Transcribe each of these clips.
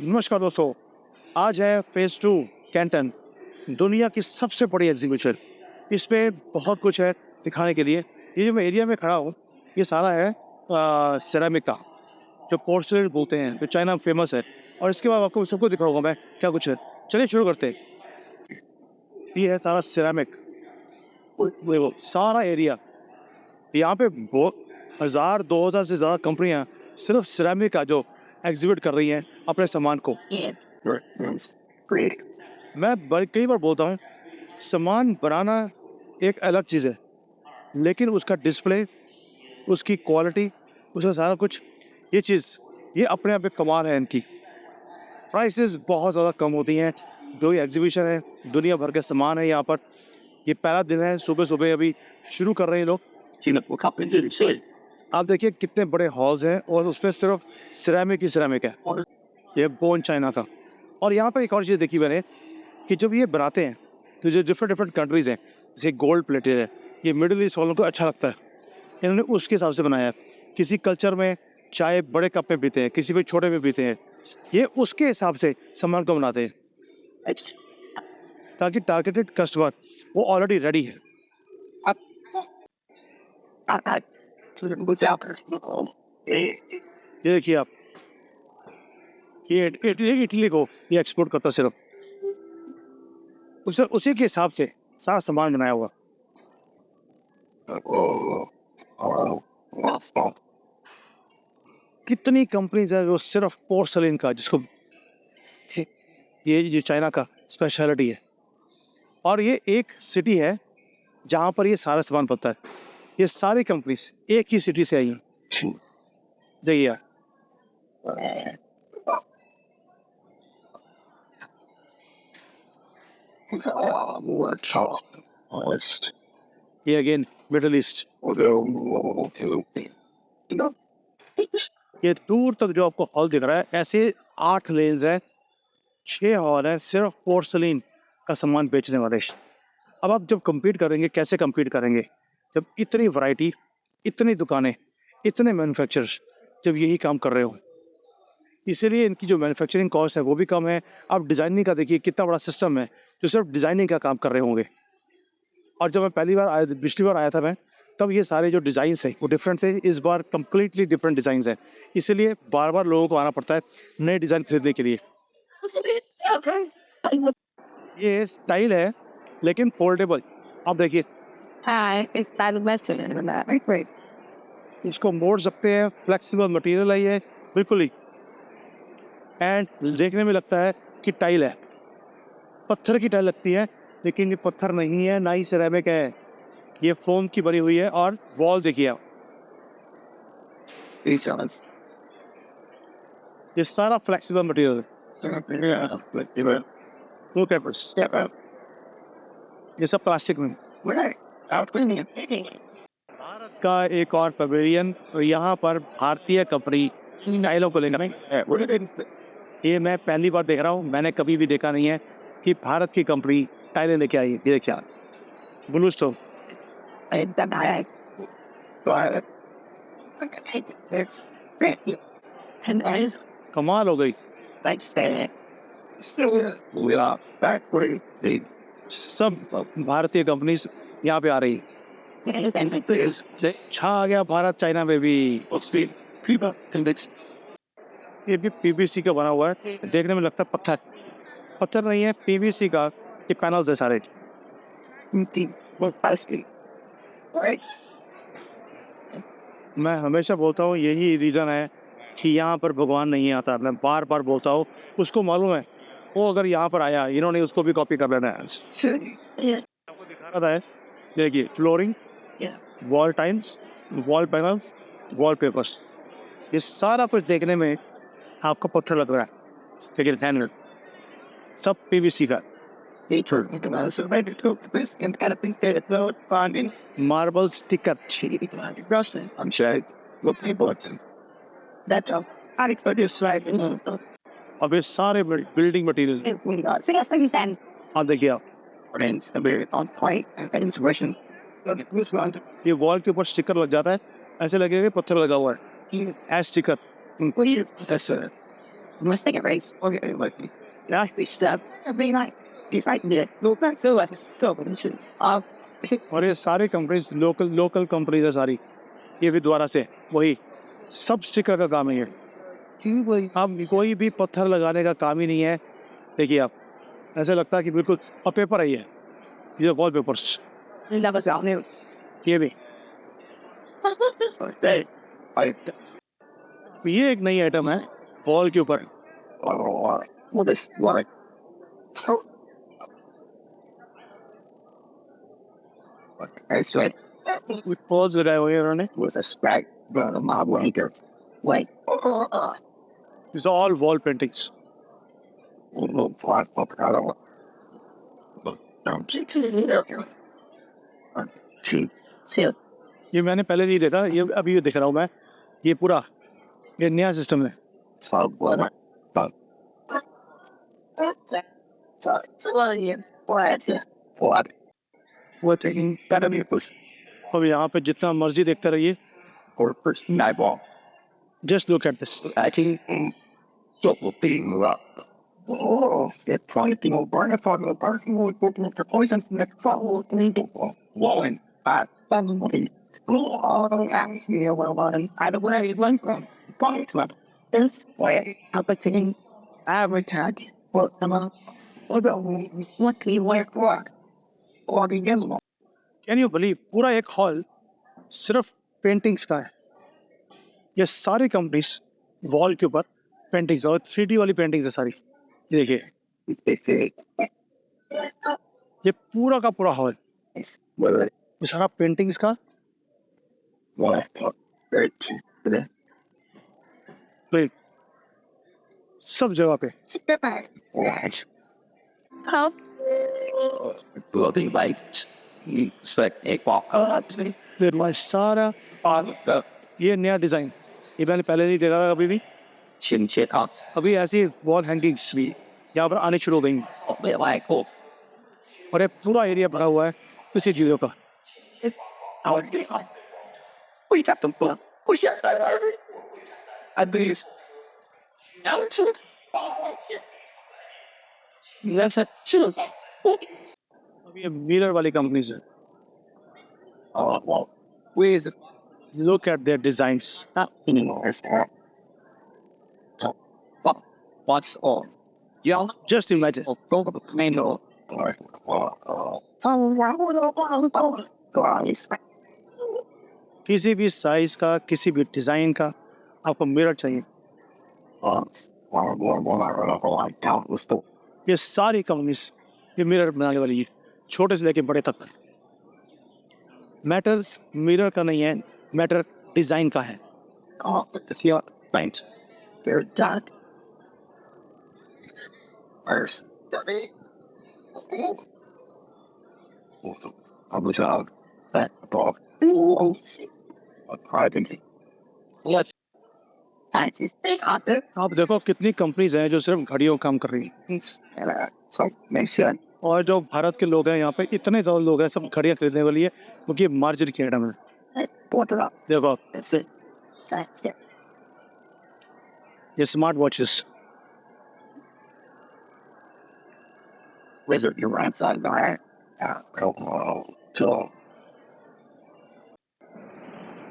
नमस्कार दोस्तों। आज है फेज़ 2 कैंटन, दुनिया की सबसे बड़ी एग्जीबिशन। इस पे बहुत कुछ है दिखाने के लिए। ये जो मैं एरिया में खड़ा हूँ, ये सारा है सिरेमिक का, जो पोर्सिलेन बोलते हैं, जो चाइना में फेमस है। और इसके बाद आपको सबको दिखाऊंगा मैं क्या कुछ है। चलिए शुरू करते हैं। ये है सारा सिरेमिक, वो सारा एरिया। यहाँ पे बहुत 1000-2000 से ज़्यादा कंपनियाँ सिर्फ सिरेमिक का जो एग्जिबिट कर रही हैं अपने सामान को। मैं कई बार बोलता हूँ, सामान बनाना एक अलग चीज़ है, लेकिन उसका डिस्प्ले, उसकी क्वालिटी, उसका सारा कुछ, ये अपने आप में कमाल है इनकी। प्राइसेस बहुत ज़्यादा कम होती हैं। जो ये एग्जीबिशन है, दुनिया भर के सामान है यहाँ पर। ये पहला दिन है, सुबह सुबह अभी शुरू कर रहे हैं लोग। आप देखिए कितने बड़े हॉल्स हैं और उसमें सिर्फ सिरेमिक ही सिरेमिक है। ये बोन चाइना का। और यहाँ पर एक और चीज़ देखी मैंने कि जब ये बनाते हैं तो जो डिफरेंट कंट्रीज़ हैं, जैसे गोल्ड प्लेटेड है, ये मिडिल ईस्ट वालों को अच्छा लगता है, इन्होंने उसके हिसाब से बनाया है। किसी कल्चर में चाय बड़े कप में पीते हैं, किसी में छोटे में पीते हैं, ये उसके हिसाब से सामान को बनाते हैं ताकि टारगेटेड कस्टमर वो ऑलरेडी रेडी है। ये देखिए आप, ये इटली को ये एक्सपोर्ट करता सिर्फ उसी के हिसाब से सारा सामान बनाया हुआ। कितनी कंपनीज है जो सिर्फ पोर्सलिन का, जिसको ये चाइना का स्पेशलिटी है। और ये एक सिटी है जहाँ पर ये सारा सामान बनता है। ये सारी कंपनीज एक ही सिटी से आई हैं। देखिए ये अगेन मिडिल ईस्ट। ये दूर तक जो आपको हॉल दिख रहा है, ऐसे 8 लेन्स हैं, 6 हॉल हैं सिर्फ पोर्सलिन का सामान बेचने वाले। अब आप जब compete करेंगे, कैसे compete करेंगे जब इतनी वैरायटी, इतनी दुकानें, इतने मैन्युफैक्चरर्स जब यही काम कर रहे हो। इसीलिए इनकी जो मैन्युफैक्चरिंग कॉस्ट है वो भी कम है। आप डिज़ाइनिंग का देखिए कितना बड़ा सिस्टम है जो सिर्फ डिज़ाइनिंग का काम कर रहे होंगे। और जब मैं पिछली बार आया था मैं, तब ये सारे जो डिज़ाइंस हैं वो डिफरेंट थे। इस बार कम्प्लीटली डिफरेंट डिज़ाइंस हैं, इसीलिए बार बार लोगों को आना पड़ता है नए डिज़ाइन खरीदने के लिए। ये स्टाइल है लेकिन फोल्डेबल। आप देखिए इसको मोड़ सकते हैं, फ्लेक्सिबल मटेरियल है ये बिल्कुल ही। एंड देखने में लगता है कि टाइल है, पत्थर की टाइल लगती है, लेकिन ये पत्थर नहीं है, ना ही सिरेमिक है, ये फोम की बनी हुई है। और वॉल देखिए आप, ये सारा फ्लेक्सिबल मटेरियल है। ये सब प्लास्टिक में। भारत का एक और पवेलियन, तो यहाँ पर भारतीय कंपनी टाइलों को लेकर ये मैं पहली बार देख रहा हूँ। मैंने कभी भी देखा नहीं है कि भारत की कंपनी टाइलें लेके आई। ये देखिए ब्लू स्टोन, कमाल हो गई। सब भारतीय कंपनी यहाँ पे आ रही। छा आ गया भारत चाइना में भी। ये भी पीवीसी का बना हुआ है, देखने में लगता है पत्थर नहीं है, पीवीसी का ये पैनल्स है सारे। मैं हमेशा बोलता हूँ यही रीज़न है कि यहाँ पर भगवान नहीं आता। मैं बार बार बोलता हूँ, उसको मालूम है वो अगर यहाँ पर आया, इन्होंने उसको भी कॉपी कर लेना है। आपको दिखा रहा है, देखिए flooring, wall tiles, wall panels, wall papers, ये सारा कुछ देखने में आपको पत्थर लग रहा है, लेकिन सब पीवीसी का। मार्बल स्टिकर, अब ये सारे बिल्डिंग मटेरियल। हाँ देखिए आप, ये वॉल के ऊपर स्टिकर लग जाता है, ऐसे लगेगा पत्थर लगा हुआ है, as sticker. Unless they get raised or get like actually step every night. It's like no back so like stop and shit. और ये सारी कंपनीज लोकल कंपनीज है सारी, ये भी द्वारा से वही सब स्टिकर का काम है ये। अब कोई भी पत्थर लगाने का काम ही नहीं है। देखिए आप, ऐसे लगता है कि बिल्कुल और पेपर है ये वॉल पेपर्स, ये भी। ये एक नई आइटम है वॉल के ऊपर। वॉल्स लगाए हुए हैं उन्होंने। These are all wall paintings. ये मैंने पहले नहीं देखा, ये अभी देख रहा हूँ मैं। ये पूरा ये नया सिस्टम है। अब यहाँ पे जितना मर्जी देखते रहिए। Just look at this. Can you believe पूरा एक हॉल सिर्फ पेंटिंग्स का है। ये सारी कंपनीज वॉल के ऊपर पेंटिंग्स और 3D वाली पेंटिंग्स है सारी। ये देखिए, ये पूरा का पूरा हॉल ये सारा पेंटिंग्स का। तो सब जगह पे सारा ये नया डिजाइन, ये मैंने पहले नहीं देखा था कभी भी। अभी ऐसी वॉल हैंगिंग्स भी यहाँ पर आने शुरू हो गई और ये पूरा एरिया भरा हुआ है इसी चीजों का। अब ये मिरर वाली कंपनीज है। Look at their designs. What's all? Yeah, Just imagine. किसी भी साइज का, किसी भी डिजाइन का आपको मिरर चाहिए। ये सारी कंपनीज ये मिरर बनाने वाली है, छोटे से लेके बड़े तक। मैटर्स मिरर का नहीं है, मैटर डिजाइन का है। आप देखो कितनी कंपनीज हैं जो सिर्फ घड़ियों का काम कर रही हैं। और जो भारत के लोग हैं यहाँ पे इतने ज़्यादा लोग हैं सब घड़ियाँ खरीदने वाली है, क्योंकि मार्जिन की आइटम है। देखो ये स्मार्ट वॉचेस,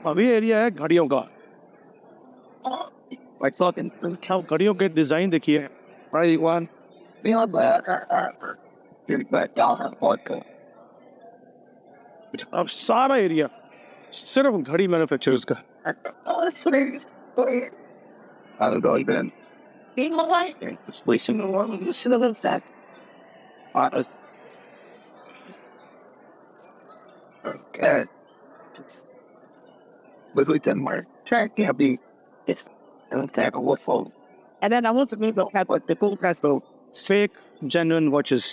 अभी एरिया है घड़ियों का। घड़ियों के डिजाइन देखिए। अब सारा एरिया सिर्फ घड़ी मैन्युफैक्चरर्स का। And then I want to make the have the full price though. Fake genuine watches,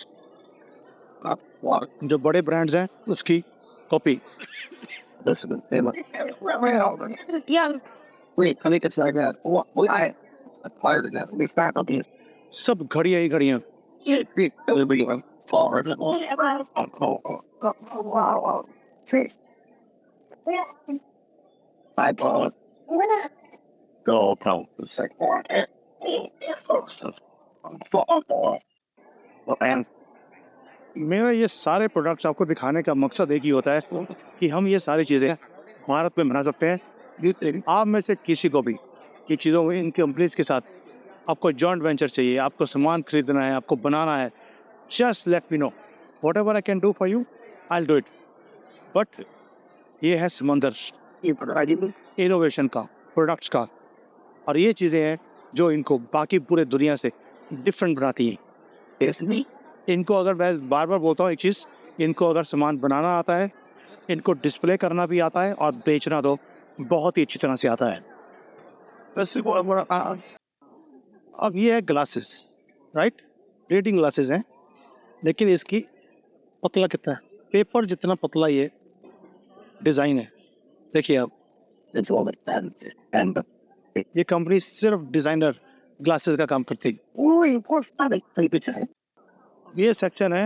जो बड़े ब्रांड्स हैं उसकी copy. Yeah. Wait, I think it's like that. What I acquired that. We found out these. सब घड़ियाँ ही घड़ियाँ। I bought. Go count the second one. And मेरा ये सारे प्रोडक्ट्स आपको दिखाने का मकसद एक ही होता है कि हम ये सारी चीज़ें भारत में बना सकते हैं। आप में से किसी को भी ये चीज़ों में इन कंपनीज के साथ आपको जॉइंट वेंचर चाहिए, आपको सामान खरीदना है, आपको बनाना है, just let me know what ever I can do for you, I will do it. But ये है समंदर इनोवेशन का, प्रोडक्ट्स का, और ये चीज़ें हैं जो इनको बाकी पूरे दुनिया से डिफरेंट बनाती हैं। इनको अगर मैं बार बार बोलता हूँ एक चीज़, इनको अगर सामान बनाना आता है, इनको डिस्प्ले करना भी आता है और बेचना तो बहुत ही अच्छी तरह से आता है। अब ये है ग्लासेस, राइट? रीडिंग ग्लासेस हैं, लेकिन इसकी पतला कितना है, पेपर जितना पतला ये डिज़ाइन है। देखिए आप, it's all and ये कंपनी सिर्फ डिज़ाइनर ग्लासेस का काम करती है। really poor funny people. ये सेक्शन है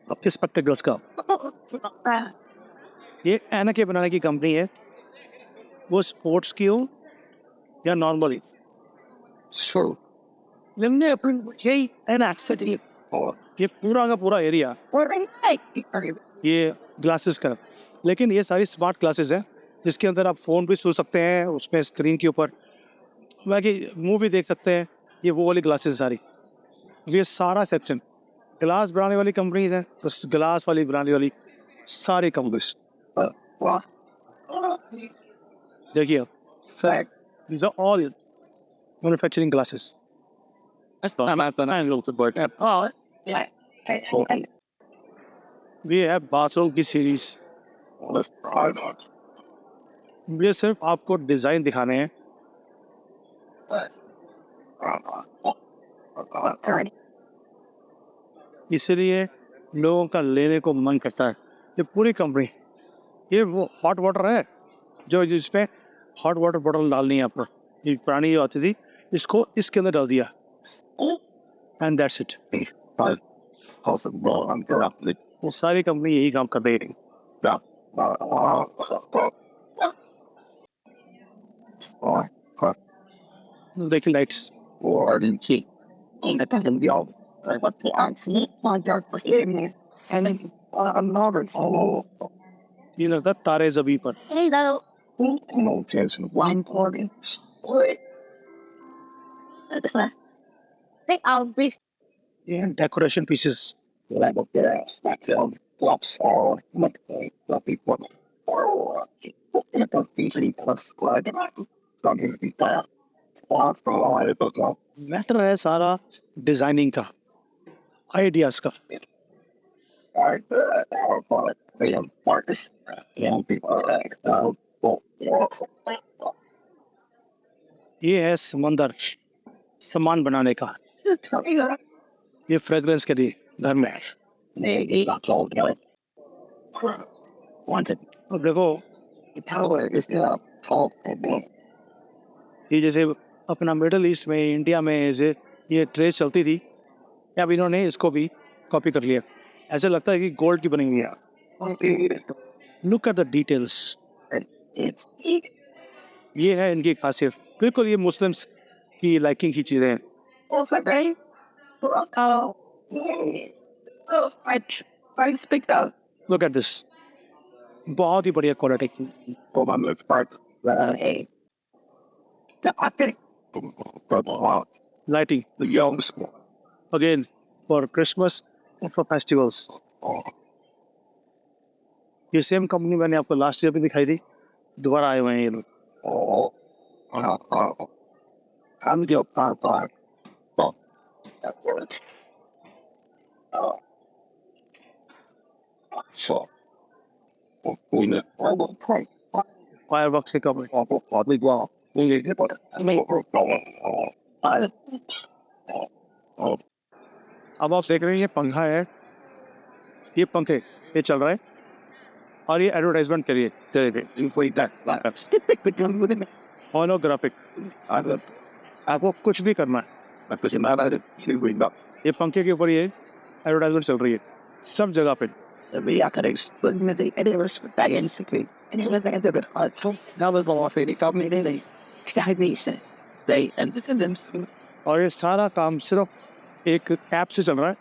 आपके स्पेक्टेकल्स का। ये ऐनक के बनाने की कंपनी है, वो स्पोर्ट्स की हो या normally. So, then they appreciate an accident or ये पूरा का पूरा एरिया ये ग्लासेस का, लेकिन ये सारी स्मार्ट ग्लासेस हैं जिसके अंदर आप फ़ोन भी सुन सकते हैं, उसमें स्क्रीन के ऊपर बाकी मूवी देख सकते हैं। ये वो वाली ग्लासेस सारी, ये सारा सेक्शन ग्लास बनाने वाली कंपनीज हैं, तो ग्लास वाली बनाने वाली सारी कंपनीज। what? देखिए आप, Fact. these are all manufacturing glasses. That's not about the nine little boy. Oh, yeah. Excellent. ये है बाथरूम की सीरीज। Let's try that. ये सिर्फ आपको डिज़ाइन दिखाने हैं। इसीलिए लोगों का लेने को मन करता है। ये पूरी कंपनी, ये वो हॉट वाटर है जो जिसमें हॉट वाटर बॉटल डालनी है आपको, ये पुरानी जो आती थी, इसको इसके अंदर डाल दिया and that's it. Possible. I'm corrupted. वो सारी कंपनी यही काम कर रही है। देखिए lights, Or didn't see. Independent y'all. What the see? My dark was in there. And then I'm not. Oh, ये लगता है तारे ज़मीं पर। hello. No chance in one organ. That's not. Think I'll be. ये decoration pieces, Level there. Back down. Flops all. What the people. Or the easily plus squad. Something to be done. Or for all I look up. Matter है सारा designing का, ideas का। Young artists, young people like ये है समंदर सामान बनाने का, ये फ्रेगरेंस के लिए घर में। wanted अब देखो, power is the tall thing. ये जैसे अपना मिडल ईस्ट में, इंडिया में ऐसे ये ट्रेस चलती थी, अब इन्होंने इसको भी कॉपी कर लिया। ऐसे लगता है कि गोल्ड की बनी हुई है। Look at the details, It's ये है इनकी खासियत। बिल्कुल ये मुस्लिम्स की लाइकिंग की चीज़ें हैं। also great. I speak out. Look at this, बहुत ही बढ़िया quality. Hold on, let's part. Hey. The epic. Lighting The young school. Again for Christmas और फॉर फेस्टिवल्स। ये सेम कंपनी मैंने आपको लास्ट ईयर भी दिखाई थी, दोबारा आए हुए हैं ये लोग। I'm your papa. Oh, that's it. Oh. So. We need to pray. Fire works के कपड़े, Probably well. We need to put अब आप देख रहे हैं ये पंखा है, ये पंखे ये चल रहा है और ये एडवर्टाइजमेंट करिए होलोग्राफिक। आपको कुछ भी करना है, ये पंखे के ऊपर ये एडवर्टाइजमेंट चल रही है सब जगह पे। they and descendants. और ये सारा काम सिर्फ एक ऐप से चल रहा है।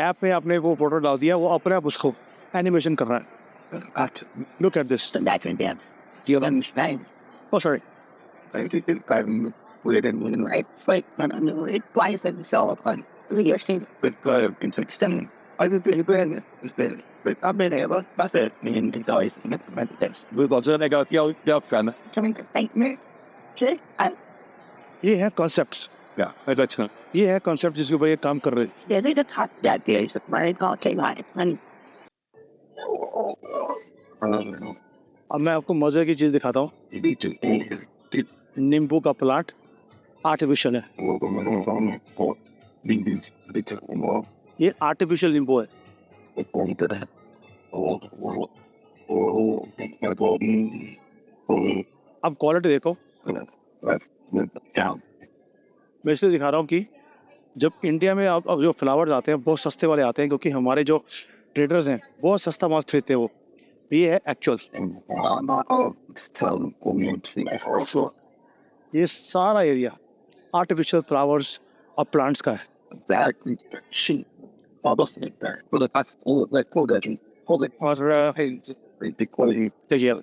ऐप में आपने वो फोटो डाल दिया, वो अपने आप उसको एनिमेशन कर रहा है। Got look at this. the next and then. Do you understand? Oh sorry, I think I'm with it when right. It's like when I'm it flies and so on. You're saying but into extending. I did pretty good. It's been but I've been able that's it. Me and the guys and the this. वो observe नहीं करती है क्या Something to thank me. Okay. ये है concept. अच्छा, ये है कॉन्सेप्ट जिसके ऊपर ये काम कर रहे हैं। Yeah, they just talk that there is a very okay line. And अब मैं आपको मजे की चीज दिखाता हूँ। you need to नींबू का प्लांट आर्टिफिशियल है। ये आर्टिफिशियल नींबू है। अब क्वालिटी देखो। मैं इसलिए दिखा रहा हूँ कि जब इंडिया में अब जो फ्लावर्स आते हैं बहुत सस्ते वाले आते हैं, क्योंकि हमारे जो ट्रेडर्स हैं बहुत सस्ता माल खरीदते हैं वो। ये है एक्चुअल। ये सारा एरिया आर्टिफिशियल फ्लावर्स और प्लांट्स का है। और देखिए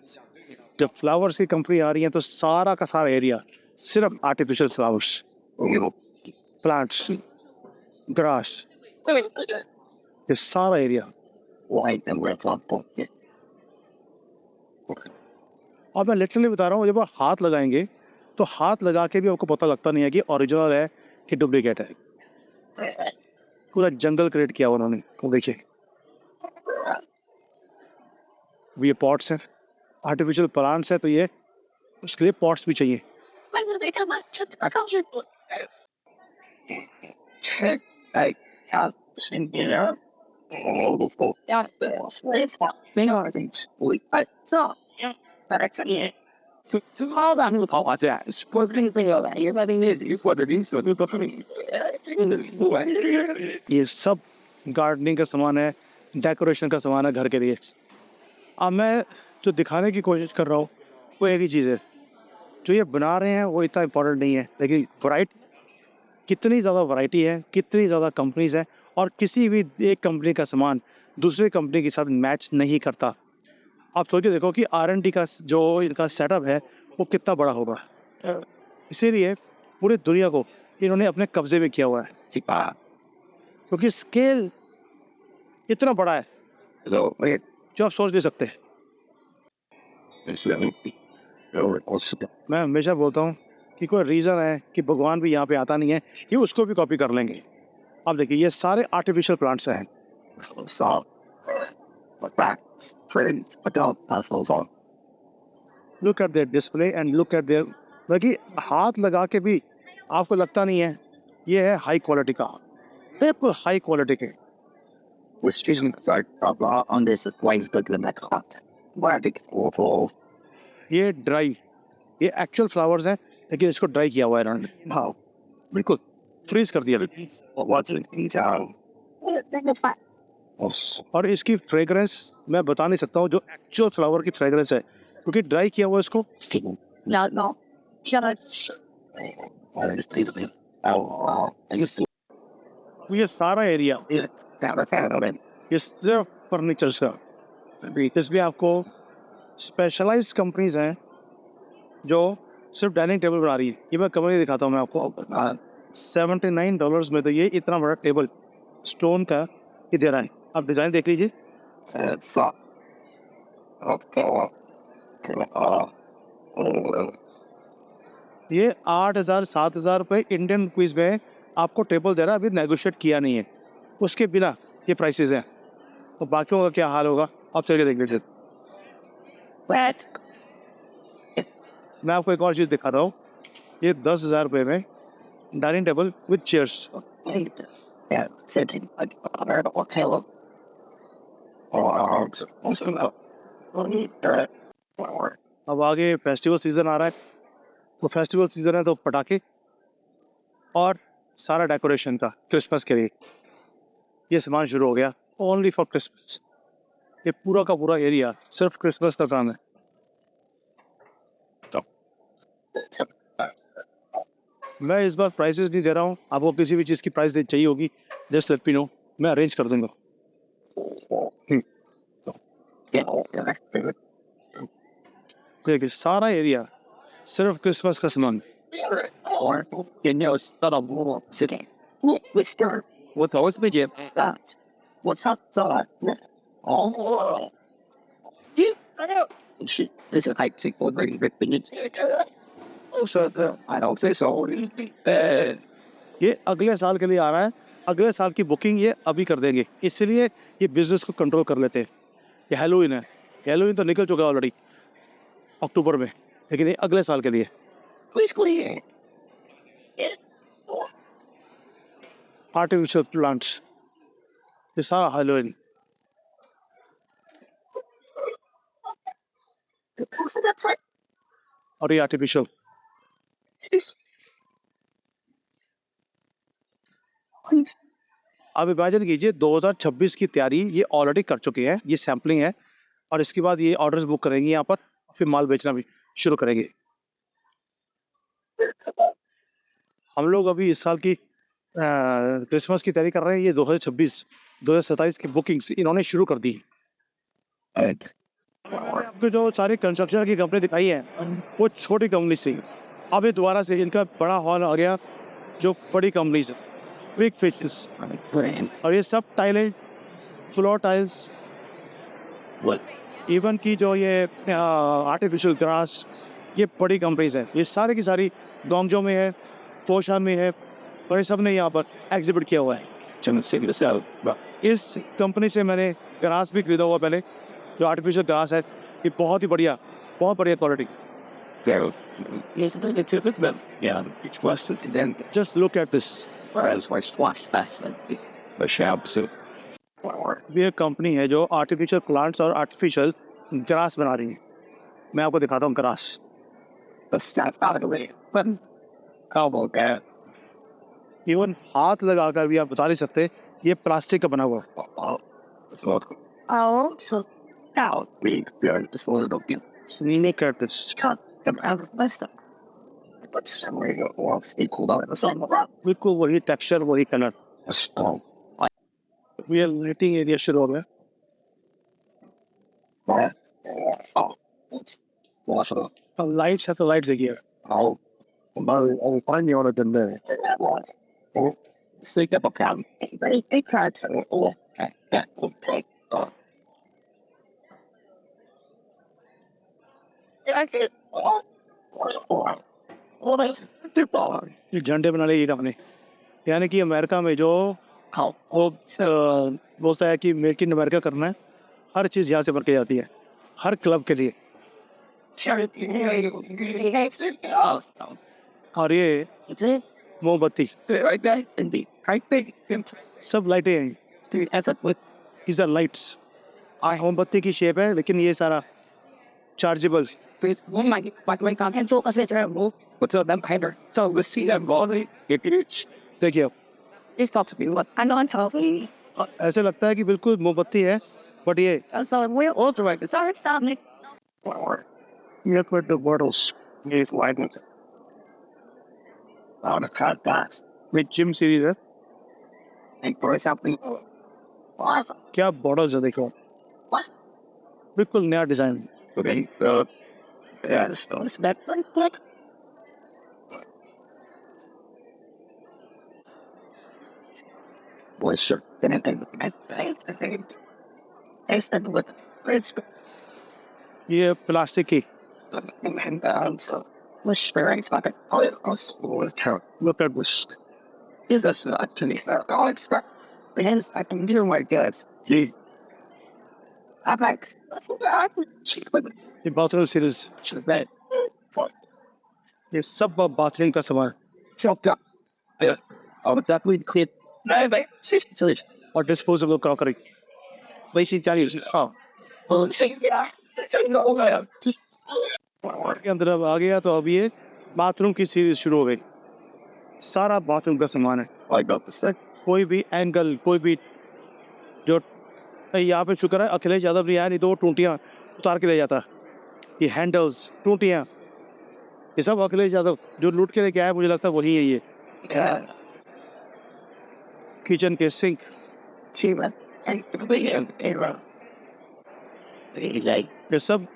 जब फ्लावर्स की कंपनी आ रही है तो सारा का सारा एरिया सिर्फ आर्टिफिशियल फ्लावर्स, प्लांट्स, ग्रास, ये सारा एरिया। और मैं लिटरली बता रहा हूँ, जब आप हाथ लगाएंगे तो हाथ लगा के भी आपको पता लगता नहीं है कि ओरिजिनल है कि डुप्लीकेट है। पूरा जंगल क्रिएट किया उन्होंने। वो देखिए ये पॉट्स हैं, आर्टिफिशियल प्लांट्स है, तो ये उसके लिए पॉट्स भी चाहिए। ये सब गार्डनिंग का सामान है, डेकोरेशन का सामान है घर के लिए। अब मैं जो दिखाने की कोशिश कर रहा हूँ वो एक ही चीज़ है, जो ये बना रहे हैं वो इतना इम्पोर्टेंट नहीं है, लेकिन कितनी ज़्यादा वैरायटी है, कितनी ज़्यादा कंपनीज है, और किसी भी एक कंपनी का सामान दूसरी कंपनी के साथ मैच नहीं करता। आप सोच के देखो कि R&D का जो इनका सेटअप है वो कितना बड़ा होगा। इसीलिए पूरी दुनिया को इन्होंने अपने कब्जे में किया हुआ है, क्योंकि स्केल इतना बड़ा है जो आप सोच नहीं सकते। मैं हमेशा बोलता हूँ कि कोई रीज़न है कि भगवान भी यहाँ पे आता नहीं है कि उसको भी कॉपी कर लेंगे। अब देखिए ये सारे आर्टिफिशियल प्लांट्स हैं। Look at there display and look at there, बाकी हाथ लगा के भी आपको लगता नहीं है ये है हाई क्वालिटी का, बिल्कुल हाई क्वालिटी के। ये ड्राई, ये एक्चुअल फ्लावर्स हैं, लेकिन इसको ड्राई किया हुआ है इन्होंने, बिल्कुल फ्रीज कर दिया। और इसकी फ्रेग्रेंस मैं बता नहीं सकता हूँ जो एक्चुअल फ्लावर की फ्रेग्रेंस है, क्योंकि ड्राई किया हुआ है इसको। ये सारा एरिया ये सिर्फ फर्नीचर का। इसमें आपको स्पेशलाइज्ड कंपनीज हैं जो सिर्फ डाइनिंग टेबल बना रही है। ये मैं कमरे दिखाता हूँ मैं आपको। $79 में तो ये इतना बड़ा टेबल स्टोन का ये दे रहा है। आप डिज़ाइन देख लीजिए। ये 8,000-7,000 रुपये इंडियन रुपीज़ में आपको टेबल दे रहा है, अभी नेगोशिएट किया नहीं है, उसके बिना ये प्राइसेस हैं। तो बाकियों का क्या हाल होगा आप चल के देख लीजिए। मैं आपको एक और चीज़ दिखा रहा हूँ। ये 10,000 रुपये में डाइनिंग टेबल विद चेयर्स। अब आगे फेस्टिवल सीज़न आ रहा है, तो फेस्टिवल सीज़न है तो पटाखे और सारा डेकोरेशन का क्रिसमस के लिए ये सामान शुरू हो गया। ओनली फॉर क्रिसमस, ये पूरा का पूरा एरिया सिर्फ क्रिसमस का काम है। मैं इस बार प्राइसेस नहीं दे रहा हूँ, आपको किसी भी चीज़ की प्राइस चाहिए होगी जस्ट लेट मी नो, मैं अरेंज कर दूंगा। देखिए सारा एरिया सिर्फ क्रिसमस का सामान। What's always been Jim? That. What's up, son? Oh, dude, I know. Shit, this is a hike sick boy, bring it, bring it. Oh, shut up. I don't say so. ये अगले साल के लिए आ रहा है, अगले साल की बुकिंग ये अभी कर देंगे, इसलिए ये बिजनेस को कंट्रोल कर लेते हैं। ये हैलोवीन है, हैलोवीन तो निकल चुका है ऑलरेडी अक्टूबर में, लेकिन ये अगले साल के लिए। Please clear. आर्टिफिशियल प्लांट्स, ये सारा हैलोवीन। और ये आर्टिफिशियल। आप इमेजिन कीजिए 2026 की तैयारी ये ऑलरेडी कर चुके हैं, ये सैम्पलिंग है और इसके बाद ये ऑर्डर्स बुक करेंगे यहाँ पर, फिर माल बेचना भी शुरू करेंगे। हम लोग अभी इस साल की क्रिसमस की तैयारी कर रहे हैं, ये 2026-2027 की बुकिंग्स इन्होंने शुरू कर दी। आपको जो सारी कंस्ट्रक्शन की कंपनी दिखाई है वो छोटी कंपनी थी, अभी दोबारा से इनका बड़ा हॉल आ गया जो बड़ी कंपनीज है, बिग फिशेस, और ये सब टाइलें, फ्लोर टाइल्स, इवन की जो ये आर्टिफिशियल ग्रास, ये बड़ी कंपनीज है। ये सारी की सारी गोंगजो में है, फोशान में है, और ये सब ने यहाँ पर एग्जिबिट किया हुआ है। इस कंपनी से मैंने ग्रास भी खरीदा हुआ पहले, जो आर्टिफिशियल ग्रास है, ये बहुत ही बढ़िया, बहुत बढ़िया quality. Just look at this. ये कंपनी है जो आर्टिफिशियल प्लांट्स और आर्टिफिशियल ग्रास बना रही है। मैं आपको दिखाता हूँ ग्रास। इवन हाथ लगाकर भी आप बता नहीं सकते ये प्लास्टिक का बना हुआ है। Look at this. बिल्कुल वही टेक्सचर, वही कलर। ये लाइटिंग एरिया शुरू हो गया। अब लाइट्स है तो लाइट्स देखिए। ये झंडे बना लिए हमने, यानी कि अमेरिका में जो वो बोलता है कि मेक इन अमेरिका करना है, हर चीज़ यहाँ से बन के जाती है, हर क्लब के लिए। और ये मोमबत्ती, सब लाइटें हैं, these are lights। मोमबत्ती की शेप है, लेकिन ये सारा चार्जेबल। देखिए अब ऐसे लगता है कि बिल्कुल मोमबत्ती है, बट ये जिम सीरीज है। क्या बॉटल्स है, देखो बिल्कुल नया डिजाइन। ये प्लास्टिक की, look at this। ये बाथरूम सीरीज, ये सब बाथरूम का सामान और डिस्पोजेबल क्रॉकरी। के अंदर अब आ गया तो अब ये बाथरूम की सीरीज शुरू हो गई, सारा बाथरूम का सामान है। कोई भी एंगल, कोई भी जो यहाँ पे शुक्र है अखिलेश यादव नहीं आया, नहीं तो वो टूटियाँ उतार के ले जाता। ये हैंडल्स, टूटियाँ, ये सब अखिलेश यादव जो लूट के लेके आया, मुझे लगता है वही है ये। किचन के सिंक, ये सब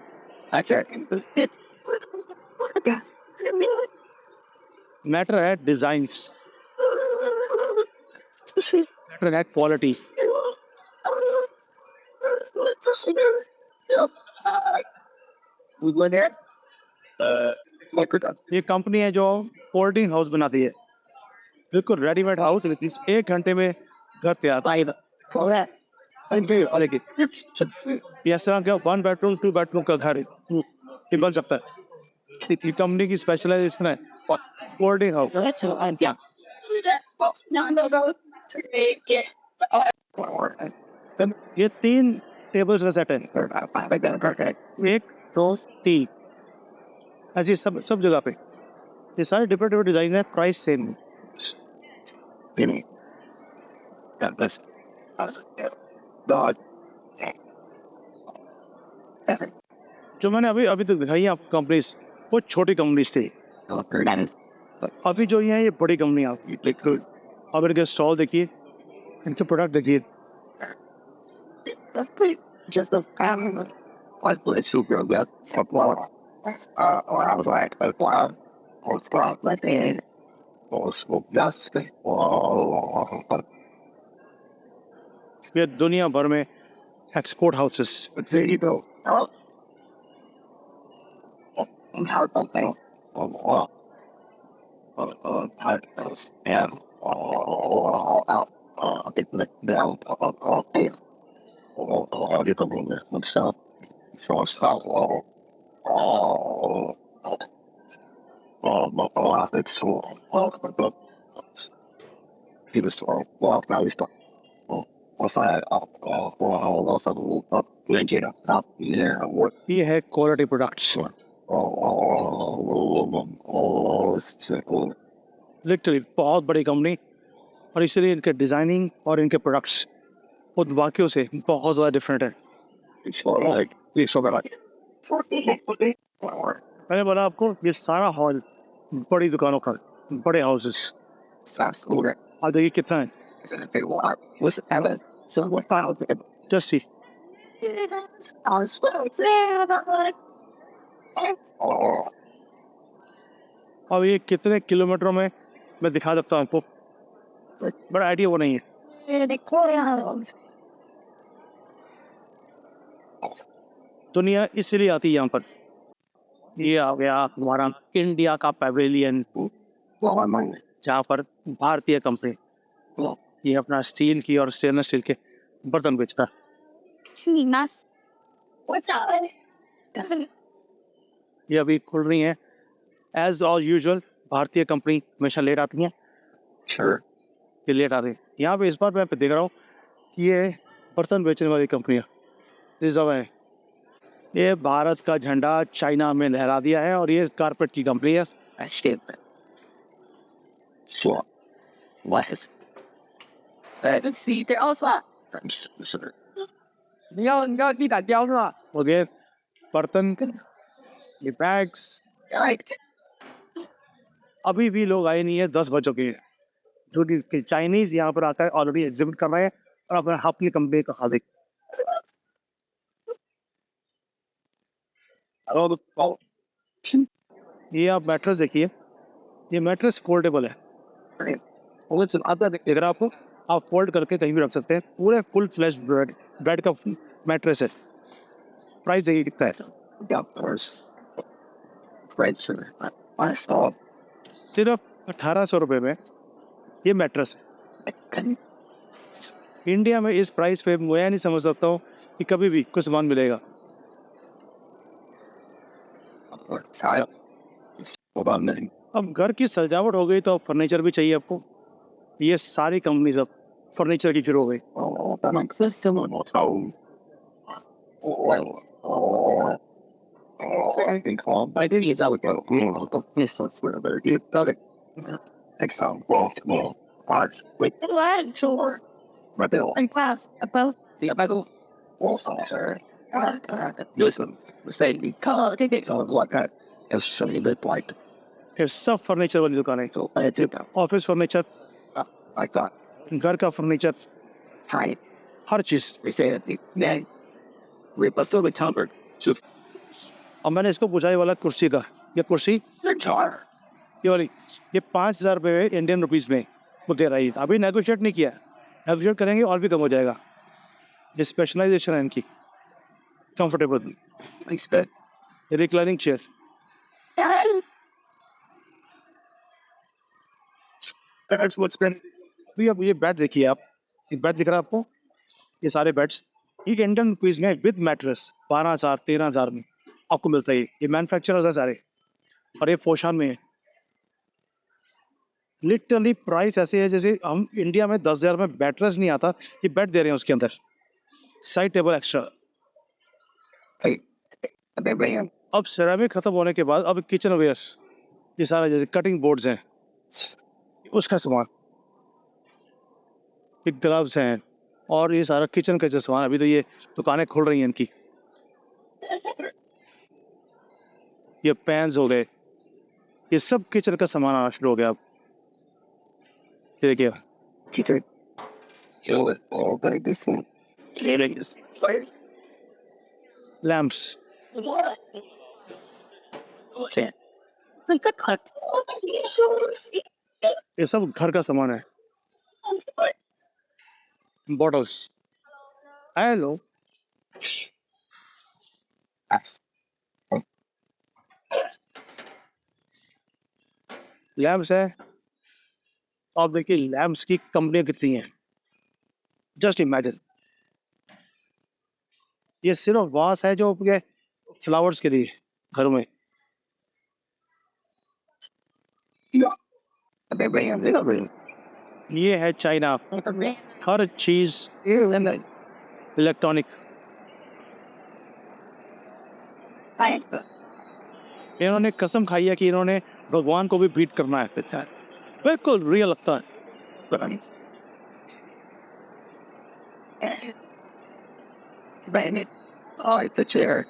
मैटर है डिजाइन्स, मैटर है क्वालिटी। ये कंपनी है जो फोल्डिंग हाउस बनाती है, बिल्कुल रेडीमेड हाउस। 1 घंटे में घर तैयार। इस तरह का 1 बेडरूम 2 बेडरूम का घर ये बन सकता है। ये कंपनी की स्पेशलाइजेशन है फोल्डिंग हाउस। ये 3 टेबल्स का सेट है, 1 2 3, ऐसी सब जगह पे ये सारे डिफरेंट डिफरेंट डिजाइन है, प्राइस सेम। जो मैंने अभी तक दिखाई है आपको कंपनीज, वो छोटी कंपनीज थी। अभी जो ये है ये बड़ी कंपनी आपकी। अब इनके स्टॉल देखिए, इनके प्रोडक्ट देखिए। Just the family. I play super good. Or I was like, what's wrong with it? That's ये दुनिया भर में export houses. there you go. How about that? And I think that down. I get the room there. Let's stop. So it's not it's so he was so well now he's done. What's that? Legend up there. What? ये है quality products. Literally बहुत बड़ी company, और इसलिए इनके designing और इनके products खुद बाकियों से बहुत ज़्यादा डिफरेंट है। मैंने बोला आपको ये सारा हॉल बड़ी दुकानों का, बड़े हाउसेस। आप देखिए कितना है, जस्ट सी। अब ये कितने किलोमीटरों में मैं दिखा सकता हूँ आपको, बड़ा आइडिया वो नहीं है। दुनिया इसलिए आती है यहाँ पर। ये आ गया हमारा इंडिया का पैवेलियन, जहाँ पर भारतीय कंपनी ये अपना स्टील की और स्टेनलेस स्टील के बर्तन बेचता है। ये अभी खुल रही है। एज ऑल यूजुअल भारतीय कंपनी हमेशा लेट आती है। ये लेट आ रही है। यहाँ पे इस बार मैं देख रहा हूँ कि ये बर्तन बेचने वाली कंपनियाँ इस जगह है। ये भारत का झंडा चाइना में लहरा दिया है, और ये कारपेट की कंपनी है। और ये बर्तन, ये बैग्स, अभी भी लोग आए नहीं है, 10 बज चुके हैं। जो कि चाइनीज यहाँ पर आकर ऑलरेडी एग्जिबिट कर रहे हैं और अपनी कंपनी का हाथ ये आप मैट्रेस देखिए, ये मैट्रेस फोल्डेबल है। देख रहा आपको, आप फोल्ड करके कहीं भी रख सकते हैं। पूरे फुल फ्लैश बेड का मैट्रेस है। प्राइस देखिए कितना है, सिर्फ 1800 रुपये में ये मैट्रेस है। इंडिया में इस प्राइस पे मैं नहीं समझ सकता हूँ कि कभी भी कुछ सामान मिलेगा। अब घर की सजावट हो गई तो अब फर्नीचर भी चाहिए आपको। ये सारी कंपनी सब फर्नीचर की शुरू हो गई। ये सब फर्नीचर वाली दुकान है। So I did that. Office furniture, I thought, घर का furniture, hi, her cheese. we say that the we but so we covered to अब मैंने इसको पूछा ये वाला कुर्सी का, ये कुर्सी the car. ये वाली, ये 5,000 रुपये में इंडियन रुपीज़ में वो दे रही है। अभी नेगोशिएट नहीं किया, नेगोशिएट करेंगे और भी कम हो जाएगा। ये स्पेशलाइजेशन है इनकी। Comfortable I said, reclining chair, that's what's been तो अब ये बेड देखिए आप, ये बेड दिख रहा है आपको, ये सारे बेड्स ये इंडियन रुपीज़ में विद मैट्रेस 12,000 13,000 में आपको मिलता है। ये मैन्युफैक्चरर्स है सारे और ये फोशान में है। लिटरली प्राइस ऐसे है जैसे हम इंडिया में 10,000 में मैट्रेस नहीं आता, ये बेड दे रहे हैं उसके अंदर, side table extra. hey, they ran. अब सेरामिक खत्म होने के बाद अब किचन वेयर्स, ये सारा जैसे कटिंग बोर्ड्स हैं, उसका सामान, ये ग्लव्स हैं और ये सारा किचन का जो सामान, अभी तो ये दुकानें खुल रही हैं इनकी। ये पैन्स हो गए, ये सब किचन का सामान आना शुरू हो गया। अब ये देखिए, He said, kill it all by this one. Killing is fire. Lamps, What's that? Like a cut. ये सब घर का सामान है। Bottles, hello, Yes. लैम्प्स है। आप देखिए लैम्प्स की कंपनियां कितनी हैं, जस्ट इमेजिन। ये सिर्फ वास है जो आपके फ्लावर्स के लिए घरों में। They ran. They ran. ये है चाइना, हर चीज़ इलेक्ट्रॉनिक। इन्होंने कसम खाई है कि इन्होंने भगवान को भी बीट करना है। बिल्कुल रियल लगता है। Ran it. Oh, it's the chair.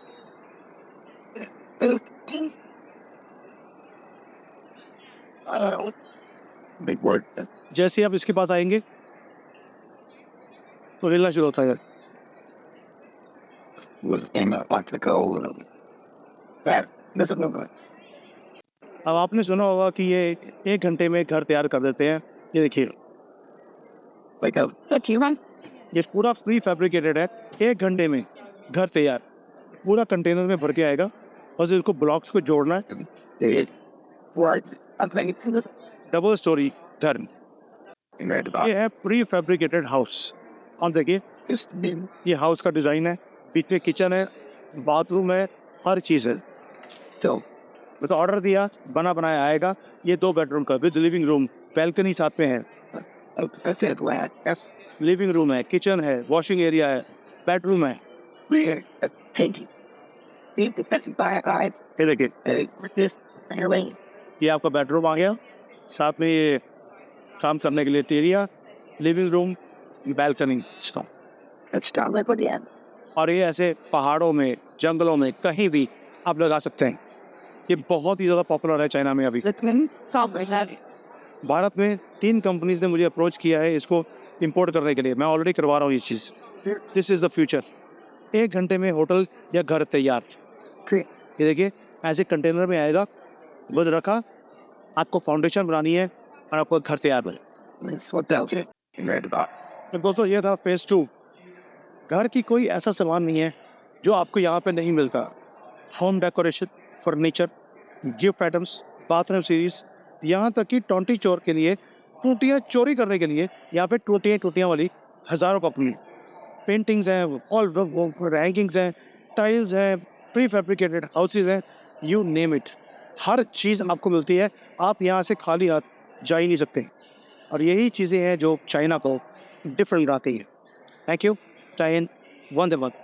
Big word. जैसे ही आप इसके पास आएंगे तो हिलना शुरू होता है। Was in a like to go. That doesn't look good. अब आपने सुना होगा कि ये 1 घंटे में घर तैयार कर देते हैं। ये देखिए, Like a what you run? ये पूरा प्री फैब्रिकेटेड है। 1 घंटे में घर तैयार, पूरा कंटेनर में भर के आएगा। बस इसको ब्लॉक्स को जोड़ना है। They right. I'm thinking to this. Double storey घर, In red about ये है प्री फैब्रिकेटेड हाउस। आप देखिए, this bin. ये हाउस का डिज़ाइन है, बीच में किचन है, बाथरूम है, हर चीज़ है। So बस ऑर्डर दिया, बना बनाया आएगा। ये 2 बेडरूम का विद लिविंग रूम, बैल्कनी साथ में है। I said lad. That's living room है, किचन है, वॉशिंग एरिया है, बेडरूम है। weird. Painting. Need the best buy a guide. ये देखिए, With this airway. ये आपका बेडरूम आ गया, साथ में ये काम करने के लिए area, living room, balcony. It's done like what yeah. और ये ऐसे पहाड़ों में, जंगलों में, कहीं भी आप लगा सकते हैं। ये बहुत ही ज़्यादा पॉपुलर है चाइना में अभी। Look man. Solve like that. Bharat में 3 कंपनीज ने मुझे अप्रोच किया है इसको इंपोर्ट करने के लिए। मैं ऑलरेडी करवा रहा हूँ ये चीज़। This is the future. 1 घंटे में होटल या घर तैयार। Great. ये देखिए, ऐसे कंटेनर में आएगा, बस रखा, आपको फाउंडेशन बनानी है और आपको घर तैयार बने। That's what that was. In red about. तो दोस्तों ये था फेज़ 2। घर की कोई ऐसा सामान नहीं है जो आपको यहाँ पे नहीं मिलता। Home decoration, furniture, gift items, bathroom series, यहाँ तक कि टोंटी चोर के लिए, टूटियाँ चोरी करने के लिए यहाँ पे टूटियाँ वाली हज़ारों कंपनी, पेंटिंग्स हैं, ऑल रैंकिंग्स हैं, टाइल्स हैं, प्री फैब्रिकेटेड हाउसेज हैं, यू नेम इट, हर चीज़ आपको मिलती है। आप यहाँ से खाली हाथ जा ही नहीं सकते। और यही चीज़ें हैं जो चाइना को डिफरेंट बनाती हैं। Thank you. जय हिंद, वंदे मातरम।